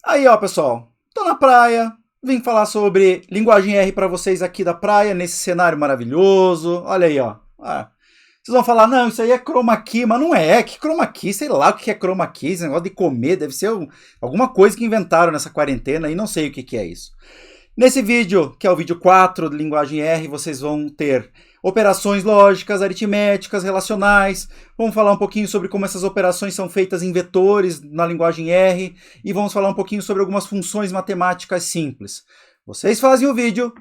Aí, ó, pessoal, tô na praia, vim falar sobre linguagem R para vocês aqui da praia, nesse cenário maravilhoso. Olha aí, ó. Vocês vão falar, não, isso aí é chroma key, mas não é. Que chroma key? Sei lá o que é chroma key, esse negócio de comer, deve ser alguma coisa que inventaram nessa quarentena e não sei o que é isso. Nesse vídeo, que é o vídeo 4 de linguagem R, vocês vão ter operações lógicas, aritméticas, relacionais. Vamos falar um pouquinho sobre como essas operações são feitas em vetores na linguagem R e vamos falar um pouquinho sobre algumas funções matemáticas simples. Vocês fazem o vídeo,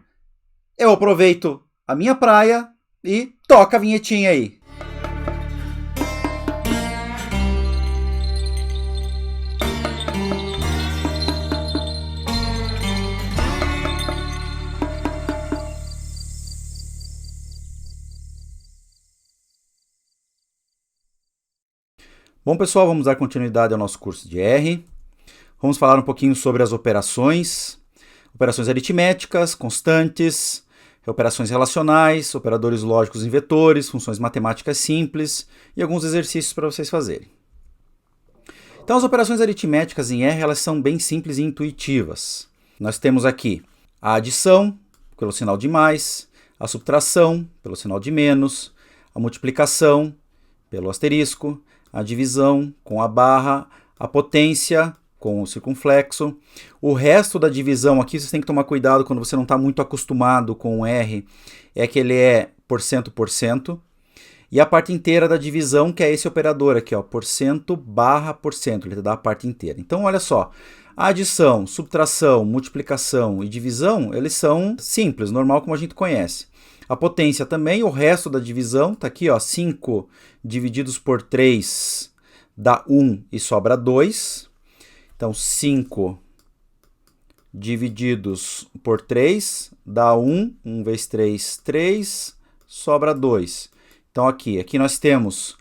eu aproveito a minha praia e toca a vinhetinha aí. Bom, pessoal, vamos dar continuidade ao nosso curso de R. Vamos falar um pouquinho sobre as operações aritméticas, constantes, operações relacionais, operadores lógicos em vetores, funções matemáticas simples e alguns exercícios para vocês fazerem. Então, as operações aritméticas em R, elas são bem simples e intuitivas. Nós temos aqui a adição, pelo sinal de mais, a subtração, pelo sinal de menos, a multiplicação, pelo asterisco, a divisão com a barra, a potência com o circunflexo. O resto da divisão aqui, vocês têm que tomar cuidado quando você não está muito acostumado com o R, é que ele é porcento. E a parte inteira da divisão, que é esse operador aqui, ó, porcento barra porcento, ele dá a parte inteira. Então, olha só, a adição, subtração, multiplicação e divisão, eles são simples, normal como a gente conhece. A potência também, o resto da divisão, está aqui, ó, 5 divididos por 3 dá 1 e sobra 2. Então, 5 divididos por 3 dá 1. 1 vezes 3, 3, sobra 2. Então, aqui nós temos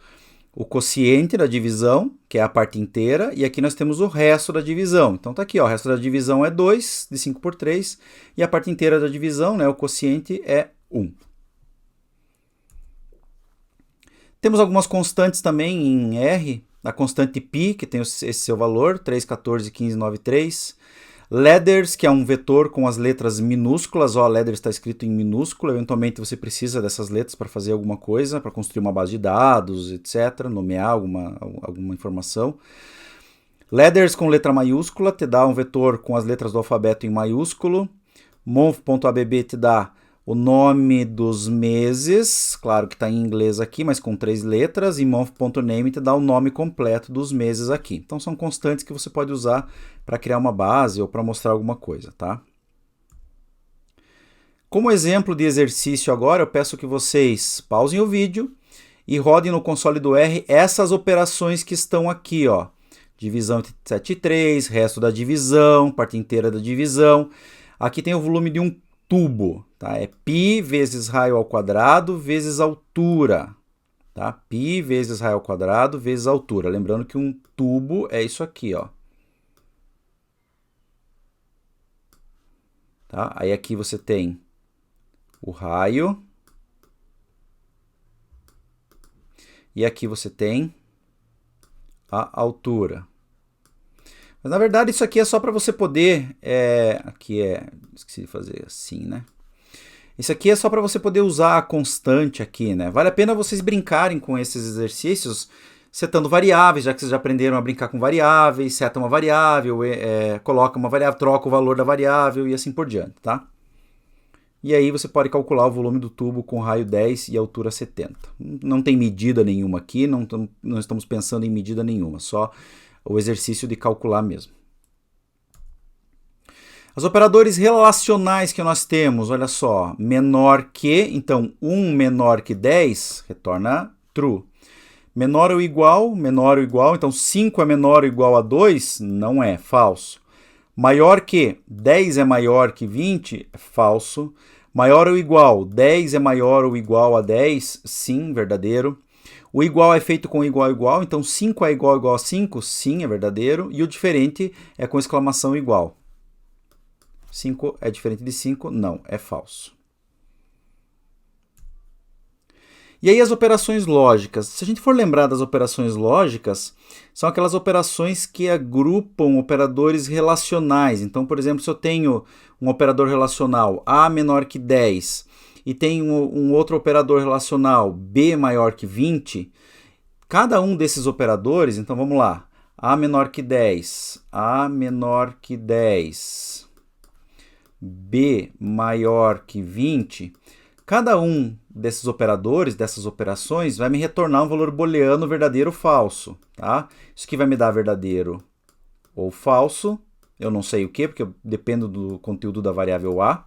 o quociente da divisão, que é a parte inteira, e aqui nós temos o resto da divisão. Então, está aqui, ó, o resto da divisão é 2, de 5 por 3, e a parte inteira da divisão, né, o quociente é 1. Temos algumas constantes também em R, a constante π, que tem esse seu valor, 3, 14, 15, 9, 3. Letters, que é um vetor com as letras minúsculas, ó, letters está escrito em minúsculo, eventualmente você precisa dessas letras para fazer alguma coisa, para construir uma base de dados, etc., nomear alguma informação. Letters com letra maiúscula te dá um vetor com as letras do alfabeto em maiúsculo. Month.abb te dá o nome dos meses, claro que está em inglês aqui, mas com 3 letras, e month.name te dá o nome completo dos meses aqui. Então, são constantes que você pode usar para criar uma base ou para mostrar alguma coisa, tá? Como exemplo de exercício agora, eu peço que vocês pausem o vídeo e rodem no console do R essas operações que estão aqui, ó. Divisão entre 7 e 3, resto da divisão, parte inteira da divisão. Aqui tem o volume de um tubo, tá? É π vezes raio ao quadrado vezes altura, tá? Π vezes raio ao quadrado vezes altura. Lembrando que um tubo é isso aqui, ó. Tá? Aí aqui você tem o raio. E aqui você tem a altura. Mas, na verdade, isso aqui é só para você poder... esqueci de fazer assim, né? Isso aqui é só para você poder usar a constante aqui, né? Vale a pena vocês brincarem com esses exercícios, setando variáveis, já que vocês já aprenderam a brincar com variáveis, seta uma variável, coloca uma variável, troca o valor da variável e assim por diante, tá? E aí você pode calcular o volume do tubo com raio 10 e altura 70. Não tem medida nenhuma aqui, não estamos pensando em medida nenhuma, só o exercício de calcular mesmo. Os operadores relacionais que nós temos, olha só, menor que, então 1 menor que 10, retorna true. Menor ou igual, então 5 é menor ou igual a 2, não é, falso. Maior que, 10 é maior que 20, é falso. Maior ou igual, 10 é maior ou igual a 10, sim, verdadeiro. O igual é feito com igual a igual, então 5 é igual a 5, sim, é verdadeiro. E o diferente é com exclamação igual. 5 é diferente de 5, não, é falso. E aí as operações lógicas. Se a gente for lembrar das operações lógicas, são aquelas operações que agrupam operadores relacionais. Então, por exemplo, se eu tenho um operador relacional A menor que 10 e tenho um outro operador relacional B maior que 20, cada um desses operadores, então vamos lá, A menor que 10, A menor que 10, B maior que 20, cada um desses operadores, dessas operações, vai me retornar um valor booleano verdadeiro ou falso. Tá? Isso aqui vai me dar verdadeiro ou falso, eu não sei o que, porque eu dependo do conteúdo da variável A.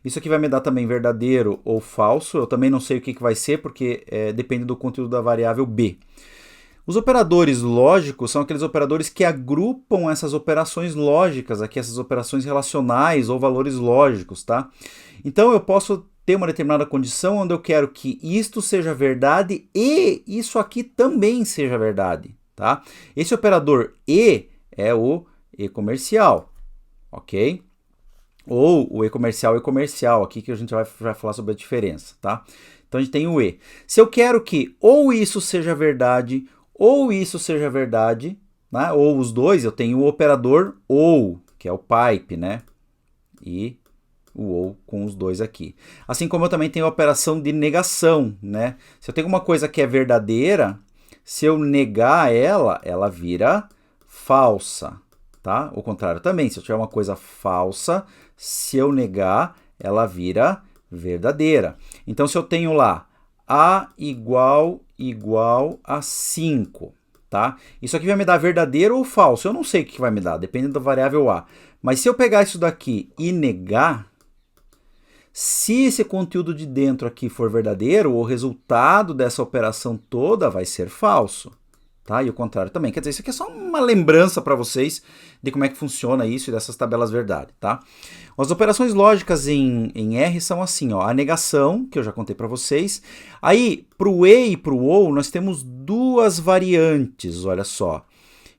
Isso aqui vai me dar também verdadeiro ou falso, eu também não sei o que vai ser, porque depende do conteúdo da variável B. Os operadores lógicos são aqueles operadores que agrupam essas operações lógicas, aqui essas operações relacionais ou valores lógicos, tá? Então eu posso ter uma determinada condição onde eu quero que isto seja verdade e isso aqui também seja verdade, tá? Esse operador e é o e-comercial, ok? Ou o e-comercial aqui que a gente vai falar sobre a diferença, tá? Então a gente tem o e. Se eu quero que ou isso seja verdade ou isso seja verdade, né? Ou os dois, eu tenho o operador ou, que é o pipe, né? E o ou com os dois aqui. Assim como eu também tenho a operação de negação, né? Se eu tenho uma coisa que é verdadeira, se eu negar ela, ela vira falsa, tá? O contrário também, se eu tiver uma coisa falsa, se eu negar, ela vira verdadeira. Então, se eu tenho lá A igual a 5, tá? Isso aqui vai me dar verdadeiro ou falso? Eu não sei o que vai me dar, depende da variável A. Mas se eu pegar isso daqui e negar, se esse conteúdo de dentro aqui for verdadeiro, o resultado dessa operação toda vai ser falso. Tá? E o contrário também. Quer dizer, isso aqui é só uma lembrança para vocês de como é que funciona isso e dessas tabelas verdade. Tá? As operações lógicas em R são assim, ó, a negação, que eu já contei para vocês. Aí, para o e e para o ou, nós temos duas variantes, olha só.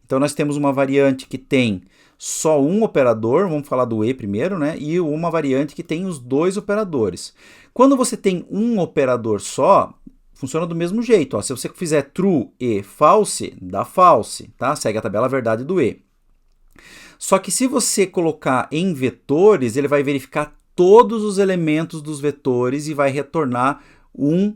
Então, nós temos uma variante que tem só um operador, vamos falar do e primeiro, né? E uma variante que tem os dois operadores. Quando você tem um operador só, funciona do mesmo jeito. Ó. Se você fizer true e false, dá false, tá? Segue a tabela verdade do e. Só que se você colocar em vetores, ele vai verificar todos os elementos dos vetores e vai retornar um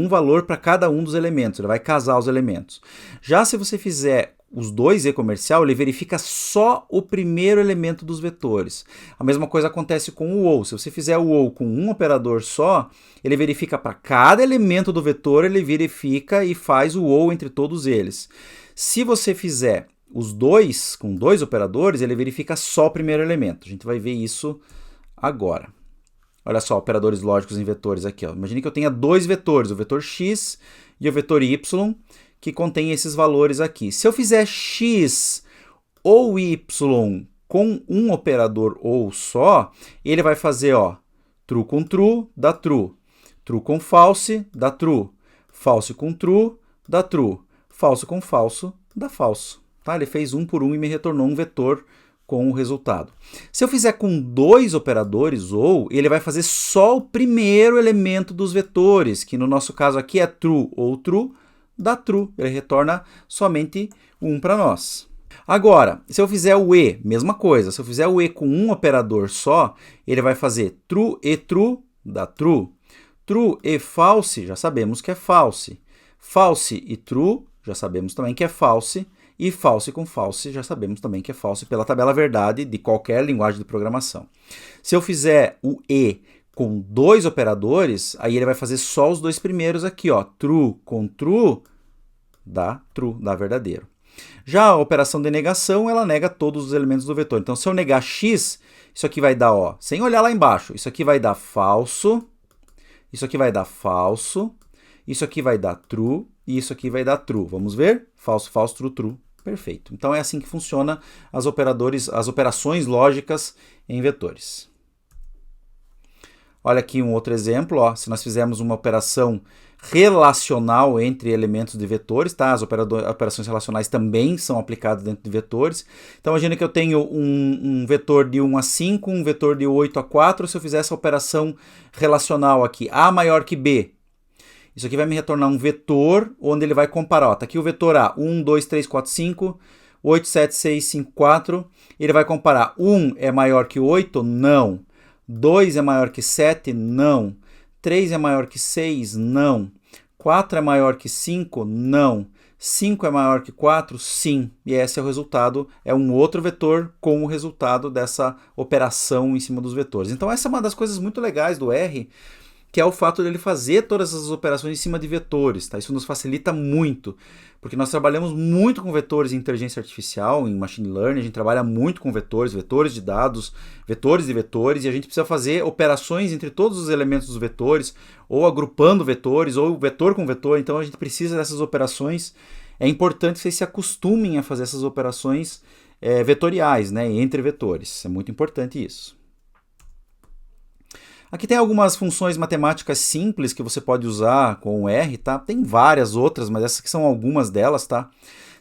valor para cada um dos elementos. Ele vai casar os elementos. Já se você fizer os dois e-comercial, ele verifica só o primeiro elemento dos vetores. A mesma coisa acontece com o ou. Se você fizer o ou com um operador só, ele verifica para cada elemento do vetor, ele verifica e faz o ou entre todos eles. Se você fizer os dois com dois operadores, ele verifica só o primeiro elemento. A gente vai ver isso agora. Olha só, operadores lógicos em vetores aqui. Ó. Imagine que eu tenha dois vetores, o vetor x e o vetor y, que contém esses valores aqui. Se eu fizer x ou y com um operador ou só, ele vai fazer ó, true com true, dá true. True com false, dá true. False com true, dá true. Falso com falso, dá falso. Tá? Ele fez um por um e me retornou um vetor com o resultado. Se eu fizer com dois operadores ou, ele vai fazer só o primeiro elemento dos vetores, que no nosso caso aqui é true ou true, dá true. Ele retorna somente um para nós. Agora, se eu fizer o e, mesma coisa. Se eu fizer o e com um operador só, ele vai fazer true, dá true. True e false, já sabemos que é false. False e true, já sabemos também que é false. E false com false, já sabemos também que é false pela tabela verdade de qualquer linguagem de programação. Se eu fizer o e com dois operadores, aí ele vai fazer só os dois primeiros aqui, ó. True com true, dá verdadeiro. Já a operação de negação, ela nega todos os elementos do vetor. Então, se eu negar x, isso aqui vai dar, ó, sem olhar lá embaixo, isso aqui vai dar falso, isso aqui vai dar falso, isso aqui vai dar true, e isso aqui vai dar true. Vamos ver? Falso, falso, true, true. Perfeito. Então, é assim que funciona as operações lógicas em vetores. Olha aqui um outro exemplo. Ó. Se nós fizermos uma operação relacional entre elementos de vetores, tá? As operações relacionais também são aplicadas dentro de vetores. Então, imagina que eu tenho um vetor de 1 a 5, um vetor de 8 a 4. Se eu fizer essa operação relacional aqui, A maior que B, Isso aqui vai me retornar um vetor, onde ele vai comparar. Está aqui o vetor A, 1, 2, 3, 4, 5, 8, 7, 6, 5, 4. Ele vai comparar 1 é maior que 8? Não. 2 é maior que 7? Não. 3 é maior que 6? Não. 4 é maior que 5? Não. 5 é maior que 4? Sim. E esse é o resultado, é um outro vetor com o resultado dessa operação em cima dos vetores. Então essa é uma das coisas muito legais do R, que é o fato dele fazer todas essas operações em cima de vetores. Tá? Isso nos facilita muito, porque nós trabalhamos muito com vetores em inteligência artificial, em machine learning, a gente trabalha muito com vetores, vetores de dados, vetores de vetores, e a gente precisa fazer operações entre todos os elementos dos vetores, ou agrupando vetores, ou vetor com vetor, então a gente precisa dessas operações. É importante que vocês se acostumem a fazer essas operações vetoriais, né, entre vetores, é muito importante isso. Aqui tem algumas funções matemáticas simples que você pode usar com o R, tá? Tem várias outras, mas essas aqui são algumas delas, tá?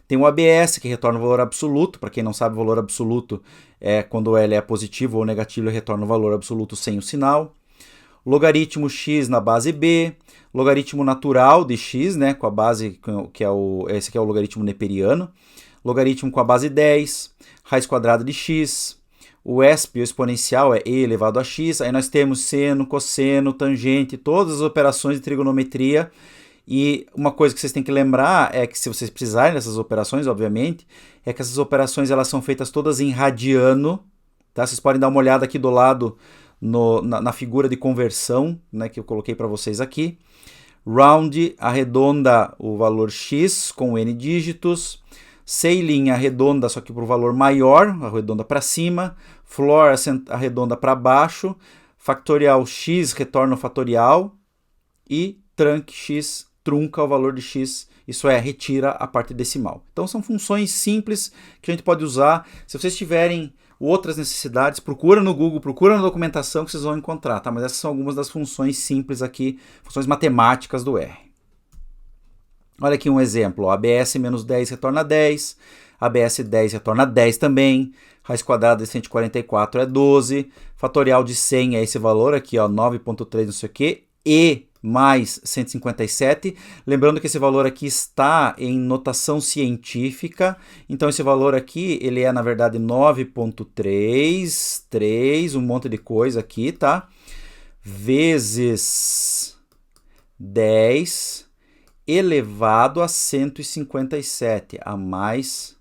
Tem o ABS, que retorna o valor absoluto. Para quem não sabe, o valor absoluto é quando ele é positivo ou negativo, ele retorna o valor absoluto sem o sinal. Logaritmo x na base b. Logaritmo natural de x, né? Com a base, esse aqui é o logaritmo neperiano. Logaritmo com a base 10. Raiz quadrada de x. O ESP, o exponencial, é e elevado a x. Aí nós temos seno, cosseno, tangente, todas as operações de trigonometria. E uma coisa que vocês têm que lembrar é que se vocês precisarem dessas operações, obviamente, é que essas operações elas são feitas todas em radiano. Tá? Vocês podem dar uma olhada aqui do lado na figura de conversão, né, que eu coloquei para vocês aqui. Round arredonda o valor x com n dígitos. Ceiling arredonda, só que para o valor maior, arredonda para cima. Floor arredonda para baixo. Factorial x retorna o fatorial. E trunc x trunca o valor de x, isso é, retira a parte decimal. Então são funções simples que a gente pode usar. Se vocês tiverem outras necessidades, procura no Google, procura na documentação que vocês vão encontrar, tá? Mas essas são algumas das funções simples aqui, funções matemáticas do R. Olha aqui um exemplo, ó, ABS menos 10 retorna 10, ABS 10 retorna 10 também, raiz quadrada de 144 é 12, fatorial de 100 é esse valor aqui, ó, 9.3 não sei o que, e mais 157, lembrando que esse valor aqui está em notação científica, então esse valor aqui, ele é na verdade 9.3, um monte de coisa aqui, tá? Vezes 10 elevado a 157, a mais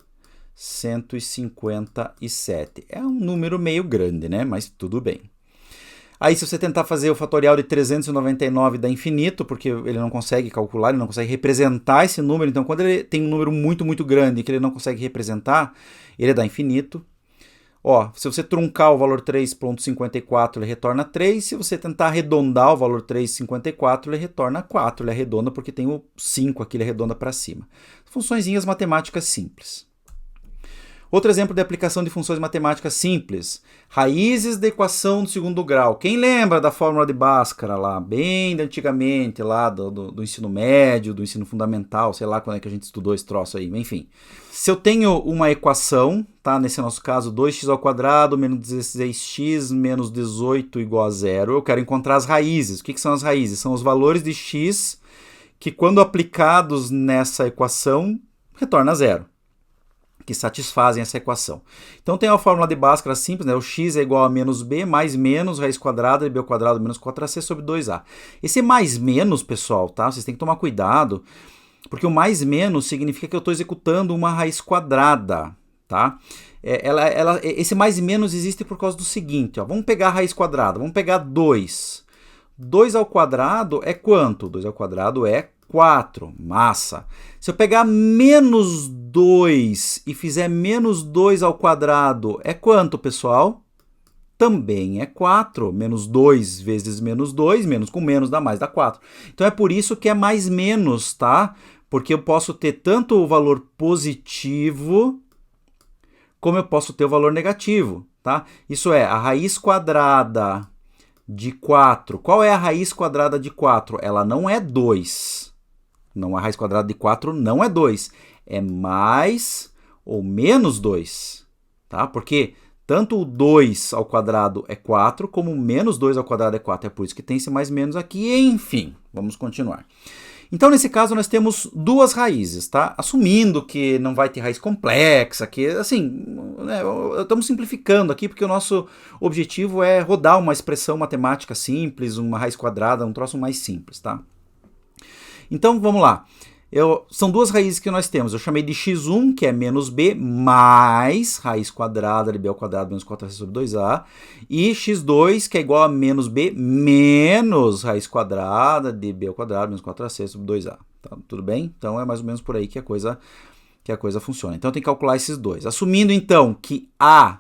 157. É um número meio grande, né? Mas tudo bem. Aí se você tentar fazer o fatorial de 399 dá infinito, porque ele não consegue calcular, ele não consegue representar esse número. Então quando ele tem um número muito, muito grande que ele não consegue representar, ele dá infinito. Ó, se você truncar o valor 3.54, ele retorna 3. Se você tentar arredondar o valor 3.54, ele retorna 4. Ele arredonda porque tem o 5 aqui, ele arredonda para cima. Funçõezinhas matemáticas simples. Outro exemplo de aplicação de funções matemáticas simples. Raízes da equação do segundo grau. Quem lembra da fórmula de Bhaskara lá, bem de antigamente, lá do ensino médio, do ensino fundamental, sei lá quando é que a gente estudou esse troço aí, enfim. Se eu tenho uma equação, tá? Nesse nosso caso, 2x ao quadrado menos 16x menos 18 igual a 0, eu quero encontrar as raízes. O que são as raízes? São os valores de x que, quando aplicados nessa equação, retorna 0. Que satisfazem essa equação. Então tem a fórmula de Bhaskara simples, né? O x é igual a menos b mais menos raiz quadrada de b ao quadrado menos 4ac sobre 2a. Esse mais menos, pessoal, tá? Vocês têm que tomar cuidado, porque o mais menos significa que eu estou executando uma raiz quadrada, tá? Esse mais menos existe por causa do seguinte, ó. Vamos pegar a raiz quadrada, vamos pegar 2. 2 ao quadrado é quanto? 2 ao quadrado é 4, massa. Se eu pegar menos 2 e fizer menos 2 ao quadrado, é quanto, pessoal? Também é 4. Menos 2 vezes menos 2, menos com menos dá mais, dá 4. Então é por isso que é mais menos, tá? Porque eu posso ter tanto o valor positivo, como eu posso ter o valor negativo, tá? Isso é, a raiz quadrada de 4. Qual é a raiz quadrada de 4? Ela não é 2. Não, a raiz quadrada de 4 não é 2. É mais ou menos 2. Tá? Porque Tanto o 2 ao quadrado é 4, como o menos 2 ao quadrado é 4. É por isso que tem esse mais menos aqui. Enfim, vamos continuar. Então, nesse caso, nós temos duas raízes, tá? Assumindo que não vai ter raiz complexa, que, assim, né, estamos simplificando aqui, porque o nosso objetivo é rodar uma expressão matemática simples, uma raiz quadrada, um troço mais simples, tá? Então, vamos lá. São duas raízes que nós temos. Eu chamei de x1, que é menos b, mais raiz quadrada de b ao quadrado menos 4ac sobre 2a. E x2, que é igual a menos b, menos raiz quadrada de b ao quadrado menos 4ac sobre 2a. Tá, tudo bem? Então, é mais ou menos por aí que a coisa funciona. Então, eu tenho que calcular esses dois. Assumindo, então, que a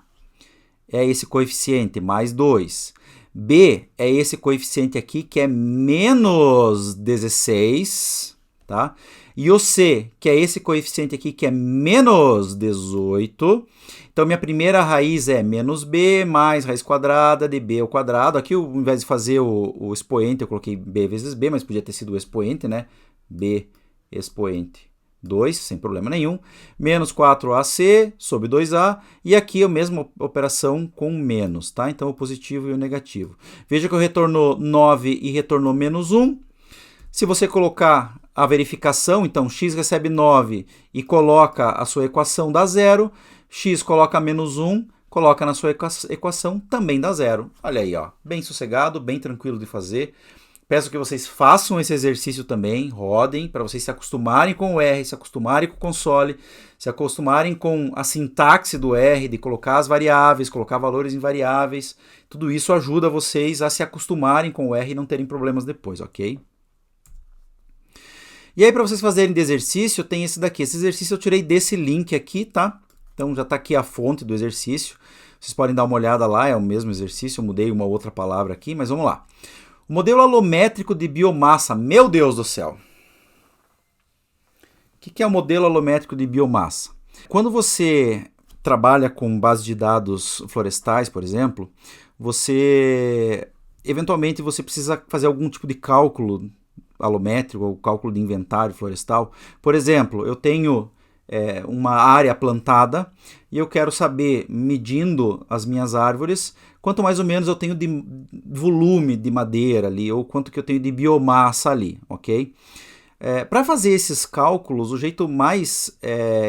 é esse coeficiente mais 2, b é esse coeficiente aqui, que é menos 16, tá? E o c, que é esse coeficiente aqui, que é menos 18. Então, minha primeira raiz é menos b mais raiz quadrada de b ao quadrado. Aqui, ao invés de fazer o expoente, eu coloquei b vezes b, mas podia ter sido o expoente, né? b expoente 2, sem problema nenhum. Menos 4ac sobre 2a. E aqui a mesma operação com menos, tá? Então, o positivo e o negativo. Veja que eu retornou 9 e retornou menos 1. Se você colocar a verificação, então x recebe 9 e coloca a sua equação, dá zero. X coloca menos 1, coloca na sua equação, também dá zero. Olha aí, ó, bem sossegado, bem tranquilo de fazer. Peço que vocês façam esse exercício também, rodem, para vocês se acostumarem com o R, se acostumarem com o console, se acostumarem com a sintaxe do R, de colocar as variáveis, colocar valores em variáveis. Tudo isso ajuda vocês a se acostumarem com o R e não terem problemas depois, ok? E aí, para vocês fazerem de exercício, tem esse daqui. Esse exercício eu tirei desse link aqui, tá? Então, já está aqui a fonte do exercício. Vocês podem dar uma olhada lá, é o mesmo exercício. Eu mudei uma outra palavra aqui, mas vamos lá. O modelo alométrico de biomassa. Meu Deus do céu! O que é o modelo alométrico de biomassa? Quando você trabalha com base de dados florestais, por exemplo, eventualmente, você precisa fazer algum tipo de cálculo alométrico ou cálculo de inventário florestal. Por exemplo, eu tenho uma área plantada e eu quero saber, medindo as minhas árvores, quanto mais ou menos eu tenho de volume de madeira ali, ou quanto que eu tenho de biomassa ali, ok? Para fazer esses cálculos, o jeito mais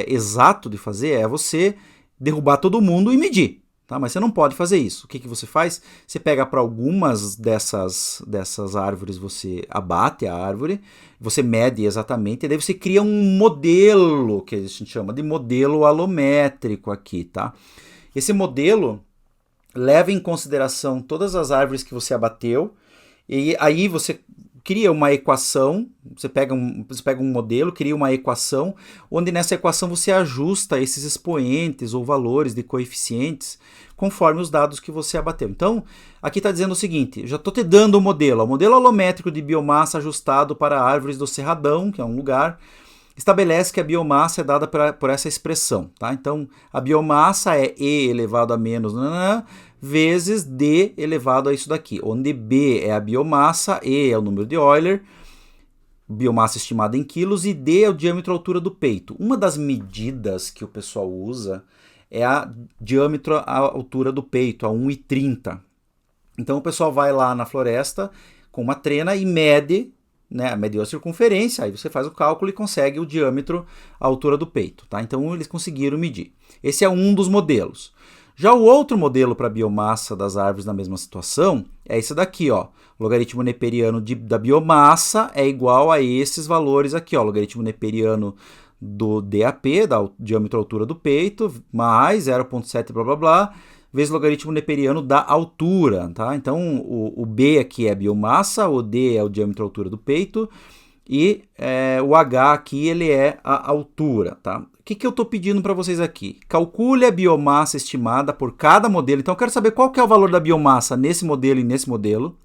exato de fazer é você derrubar todo mundo e medir. Tá? Mas você não pode fazer isso. O que você faz? Você pega para algumas dessas árvores, você abate a árvore, você mede exatamente, e daí você cria um modelo, que a gente chama de modelo alométrico aqui. Tá? Esse modelo leva em consideração todas as árvores que você abateu, e aí você cria uma equação, você pega um modelo, cria uma equação, onde nessa equação você ajusta esses expoentes ou valores de coeficientes conforme os dados que você abateu. Então, aqui está dizendo o seguinte, já estou te dando o modelo alométrico de biomassa ajustado para árvores do Cerradão, que é um lugar, estabelece que a biomassa é dada por essa expressão. Tá? Então, a biomassa é E elevado a menos vezes D elevado a isso daqui, onde B é a biomassa, E é o número de Euler, biomassa estimada em quilos, e D é o diâmetro, a altura do peito. Uma das medidas que o pessoal usa é a diâmetro, a altura do peito, a 1,30. Então o pessoal vai lá na floresta com uma trena e mede, né, mediu a circunferência, aí você faz o cálculo e consegue o diâmetro, a altura do peito. Tá? Então eles conseguiram medir. Esse é um dos modelos. Já o outro modelo para a biomassa das árvores na mesma situação é esse daqui, ó. O logaritmo neperiano da biomassa é igual a esses valores aqui, ó. O logaritmo neperiano do DAP, da diâmetro, altura do peito, mais 0,7 blá blá blá, vezes o logaritmo neperiano da altura, tá? Então, o B aqui é a biomassa, o D é o diâmetro, altura do peito, e o H aqui ele é a altura, tá? O que eu estou pedindo para vocês aqui? Calcule a biomassa estimada por cada modelo. Então, eu quero saber qual que é o valor da biomassa nesse modelo e nesse modelo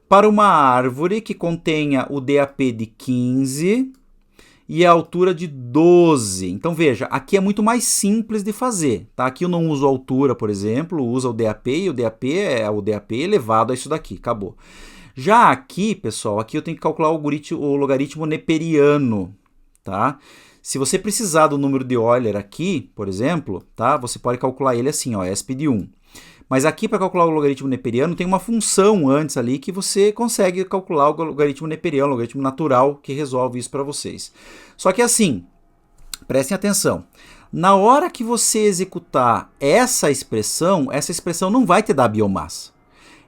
para uma árvore que contenha o DAP de 15 e a altura de 12. Então, veja, aqui é muito mais simples de fazer. Tá? Aqui eu não uso a altura, por exemplo, uso o DAP e o DAP é o DAP elevado a isso daqui. Acabou. Já aqui, pessoal, aqui eu tenho que calcular o logaritmo neperiano. Tá? Se você precisar do número de Euler aqui, por exemplo, tá? Você pode calcular ele assim, ó, ESP de 1. Mas aqui, para calcular o logaritmo neperiano, tem uma função antes ali que você consegue calcular o logaritmo neperiano, o logaritmo natural, que resolve isso para vocês. Só que assim, prestem atenção. Na hora que você executar essa expressão não vai te dar biomassa.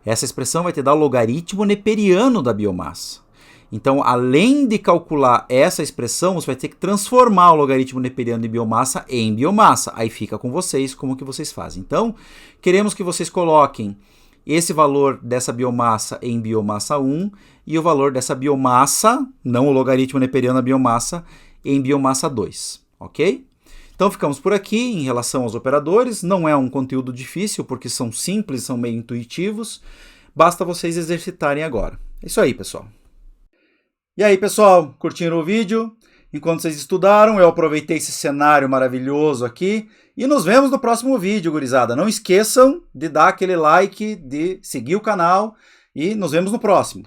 Essa expressão vai te dar o logaritmo neperiano da biomassa. Então, além de calcular essa expressão, você vai ter que transformar o logaritmo neperiano de biomassa em biomassa. Aí fica com vocês como que vocês fazem. Então, queremos que vocês coloquem esse valor dessa biomassa em biomassa 1 e o valor dessa biomassa, não o logaritmo neperiano da biomassa, em biomassa 2, ok? Então, ficamos por aqui em relação aos operadores. Não é um conteúdo difícil, porque são simples, são meio intuitivos. Basta vocês exercitarem agora. É isso aí, pessoal. E aí, pessoal, curtiram o vídeo? Enquanto vocês estudaram, eu aproveitei esse cenário maravilhoso aqui. E nos vemos no próximo vídeo, gurizada. Não esqueçam de dar aquele like, de seguir o canal. E nos vemos no próximo.